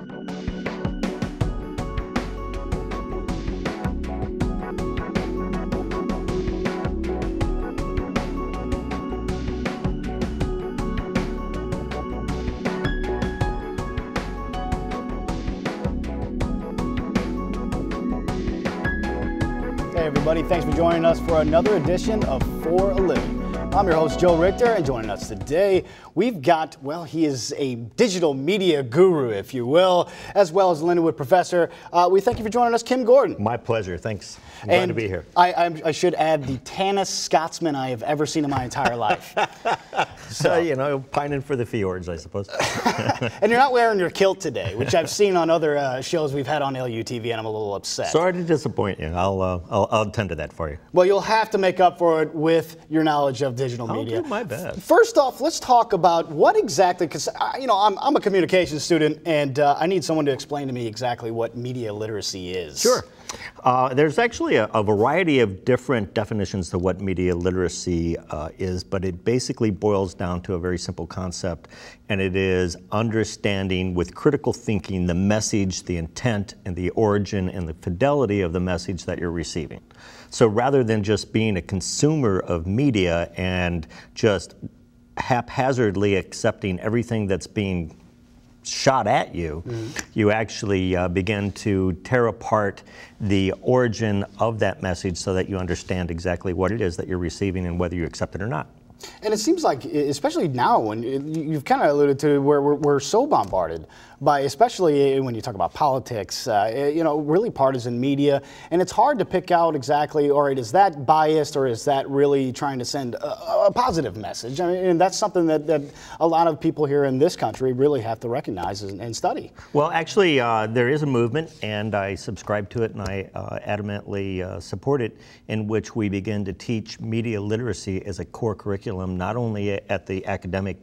Hey everybody, thanks for joining us for another edition of For a Living. I'm your host, Joe Richter, and joining us today, we've got, well, he is a digital media guru, if you will, as well as a Lindenwood professor. We thank you for joining us, Kim Gordon. My pleasure, thanks. I'm glad to be here. I should add the tannest Scotsman I have ever seen in my entire life. So, you know, pining for the fjords, I suppose. And you're not wearing your kilt today, which I've seen on other shows we've had on LUTV, and I'm a little upset. Sorry to disappoint you. I'll attend to that for you. Well, you'll have to make up for it with your knowledge of digital media. I'll do my best. First off, let's talk about what exactly, because you know, I'm a communications student, and I need someone to explain to me exactly what media literacy is. Sure. There's actually a variety of different definitions to what media literacy is, but it basically boils down to a very simple concept, and it is understanding with critical thinking the message, the intent, and the origin and the fidelity of the message that you're receiving. So rather than just being a consumer of media and just haphazardly accepting everything that's being shot at you, you actually begin to tear apart the origin of that message so that you understand exactly what it is that you're receiving and whether you accept it or not. And it seems like, especially now, when you've kind of alluded to where we're so bombarded by, especially when you talk about politics, you know, really partisan media, and it's hard to pick out exactly, all right, is that biased or is that really trying to send a positive message? I mean, and that's something that a lot of people here in this country really have to recognize and study. Well, actually, there is a movement, and I subscribe to it, and I adamantly support it, in which we begin to teach media literacy as a core curriculum, not only at the academic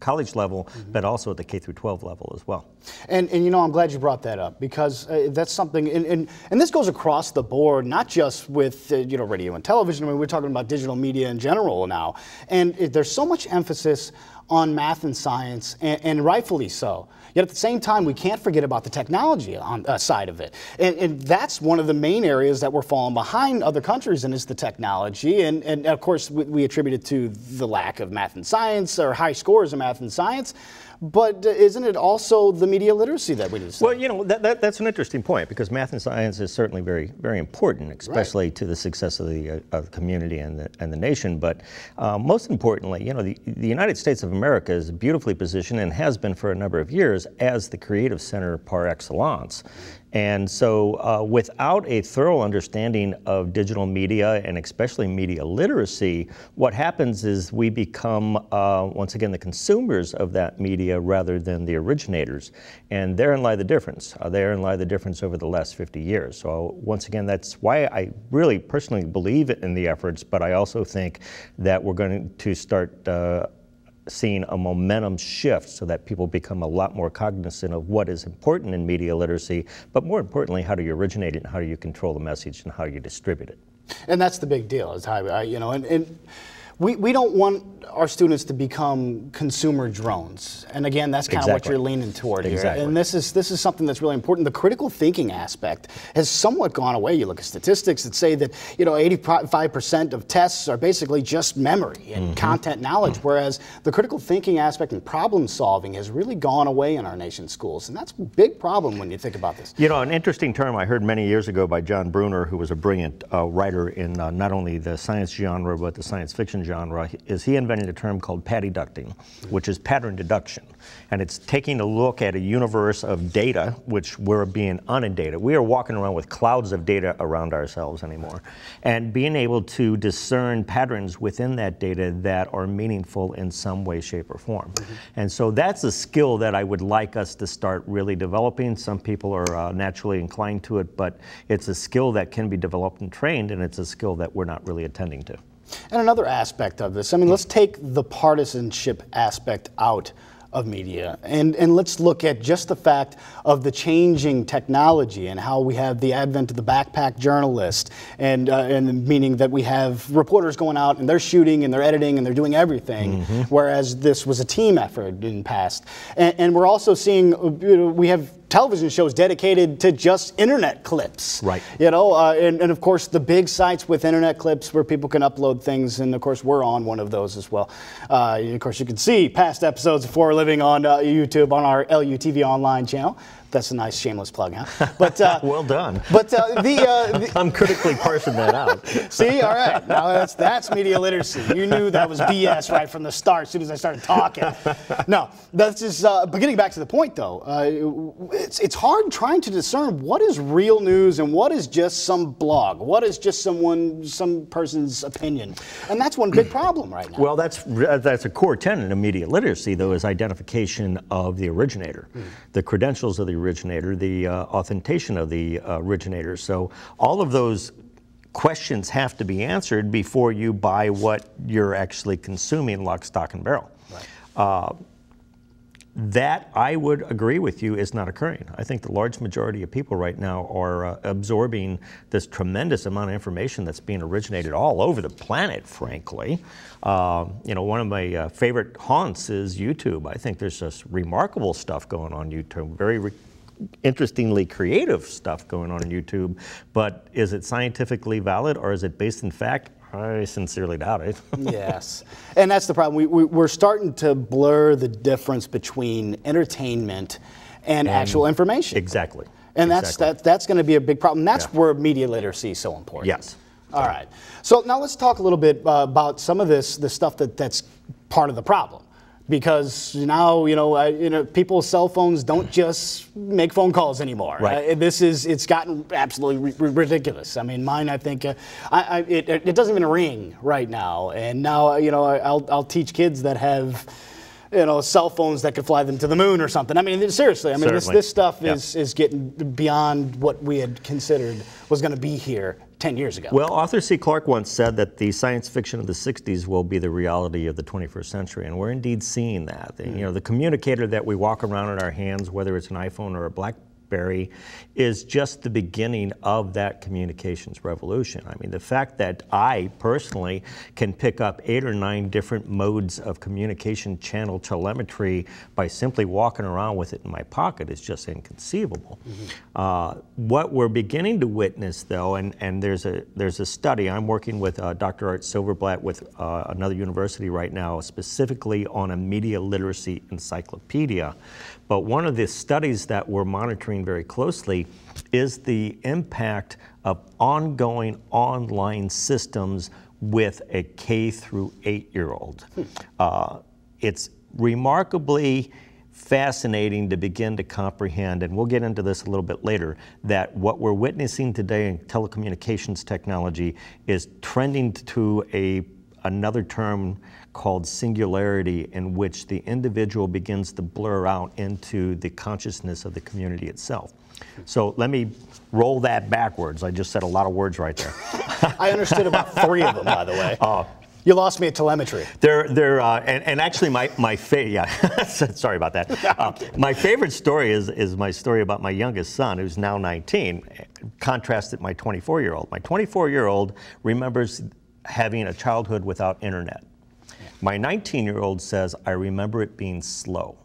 college level, but also at the K through 12 level as well. And you know, I'm glad you brought that up, because that's something, and this goes across the board, not just with you know, radio and television. I mean, we're talking about digital media in general now, and there's so much emphasis on math and science, and rightfully so. Yet at the same time, we can't forget about the technology on, side of it. And that's one of the main areas that we're falling behind other countries in, is the technology. And of course, we attribute it to the lack of math and science, or high scores in math and science. But isn't it also the media literacy that we need to study? Well, you know, that's an interesting point, because math and science is certainly very, very important, especially to the success of the community and the nation. But most importantly, you know, the United States of America is beautifully positioned, and has been for a number of years, as the creative center par excellence. And so without a thorough understanding of digital media, and especially media literacy, what happens is we become, once again, the consumers of that media rather than the originators. And therein lie the difference. Therein lie the difference over the last 50 years. So once again, that's why I really personally believe in the efforts, but I also think that we're going to start seeing a momentum shift, so that people become a lot more cognizant of what is important in media literacy, but more importantly, how do you originate it, and how do you control the message, and how you distribute it. And that's the big deal, is how, you know, and we don't want our students to become consumer drones. And again, that's kind of what you're leaning toward here. And this is something that's really important. The critical thinking aspect has somewhat gone away. You look at statistics that say that, you know, 85% of tests are basically just memory and content knowledge, whereas the critical thinking aspect and problem solving has really gone away in our nation's schools. And that's a big problem when you think about this. You know, an interesting term I heard many years ago by John Bruner, who was a brilliant writer in not only the science genre, but the science fiction genre, is he invented a term called paddyducting, which is pattern deduction. And it's taking a look at a universe of data, which we're being inundated. We are walking around with clouds of data around ourselves anymore, and being able to discern patterns within that data that are meaningful in some way, shape, or form. And so that's a skill that I would like us to start really developing. Some people are naturally inclined to it, but it's a skill that can be developed and trained, and it's a skill that we're not really attending to. And another aspect of this, I mean, let's take the partisanship aspect out of media. And let's look at just the fact of the changing technology and how we have the advent of the backpack journalist, and meaning that we have reporters going out and they're shooting and they're editing and they're doing everything, whereas this was a team effort in the past. And we're also seeing, we have television shows dedicated to just internet clips. Right. And of course the big sites with internet clips where people can upload things, and of course we're on one of those as well. Of course you can see past episodes of For a Living on YouTube on our LUTV online channel. That's a nice shameless plug, huh? But well done. But I'm critically parsing that out. See, all right, now that's media literacy. You knew that was BS right from the start as soon as I started talking. No, that's just. But getting back to the point, though, it's hard trying to discern what is real news and what is just some blog, what is just some person's opinion, and that's one big problem right now. Well, that's a core tenet of media literacy, though, is identification of the originator, the credentials of the originator, the authentication of the originator. So all of those questions have to be answered before you buy what you're actually consuming, lock, stock, and barrel. Right. That, I would agree with you, is not occurring. I think the large majority of people right now are absorbing this tremendous amount of information that's being originated all over the planet, frankly. One of my favorite haunts is YouTube. I think there's just remarkable stuff going on YouTube, very interestingly creative stuff going on YouTube, but is it scientifically valid or is it based in fact? I sincerely doubt it. Yes, and that's the problem. We're starting to blur the difference between entertainment and actual information. Exactly. And that's going to be a big problem. That's where media literacy is so important. Yes. All right. So now let's talk a little bit about some of the stuff that's part of the problem. Because now, people's cell phones don't just make phone calls anymore. Right. It's gotten absolutely ridiculous. I mean, mine, I think, it doesn't even ring right now. And now, I'll teach kids that have, cell phones that could fly them to the moon or something. I mean, seriously, this stuff is getting beyond what we had considered was going to be here 10 years ago. Well, Arthur C. Clarke once said that the science fiction of the 60s will be the reality of the 21st century, and we're indeed seeing that. The communicator that we walk around in our hands, whether it's an iPhone or a BlackBerry, is just the beginning of that communications revolution. I mean, the fact that I personally can pick up 8 or 9 different modes of communication channel telemetry by simply walking around with it in my pocket is just inconceivable. What we're beginning to witness, though, and there's a study, I'm working with Dr. Art Silverblatt with another university right now, specifically on a media literacy encyclopedia. But one of the studies that we're monitoring very closely is the impact of ongoing online systems with a K through 8-year-old. It's remarkably fascinating to begin to comprehend, and we'll get into this a little bit later, that what we're witnessing today in telecommunications technology is trending to another term called singularity, in which the individual begins to blur out into the consciousness of the community itself. So let me roll that backwards. I just said a lot of words right there. I understood about 3 of them, by the way. You lost me at telemetry. And actually my sorry about that. My favorite story is my story about my youngest son, who's now 19. Contrasted my 24-year-old. My 24-year-old remembers having a childhood without internet. My 19-year-old says, I remember it being slow.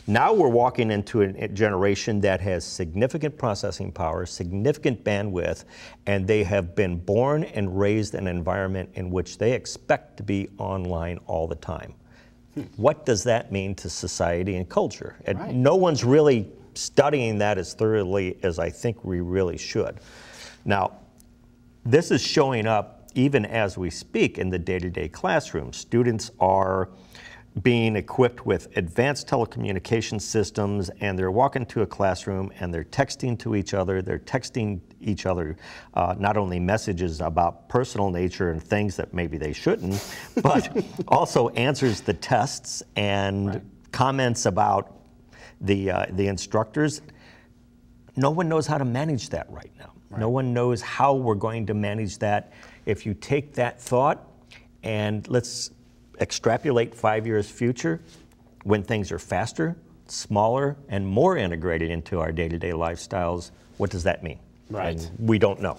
Now we're walking into a generation that has significant processing power, significant bandwidth, and they have been born and raised in an environment in which they expect to be online all the time. What does that mean to society and culture? And no one's really studying that as thoroughly as I think we really should. Now, this is showing up even as we speak in the day-to-day classroom. Students are being equipped with advanced telecommunication systems, and they're walking to a classroom and they're texting to each other. They're texting each other not only messages about personal nature and things that maybe they shouldn't, but also answers the tests and comments about the instructors. No one knows how to manage that right now. No one knows how we're going to manage that. If you take that thought and let's extrapolate 5 years future, when things are faster, smaller, and more integrated into our day-to-day lifestyles, what does that mean? Right. And we don't know.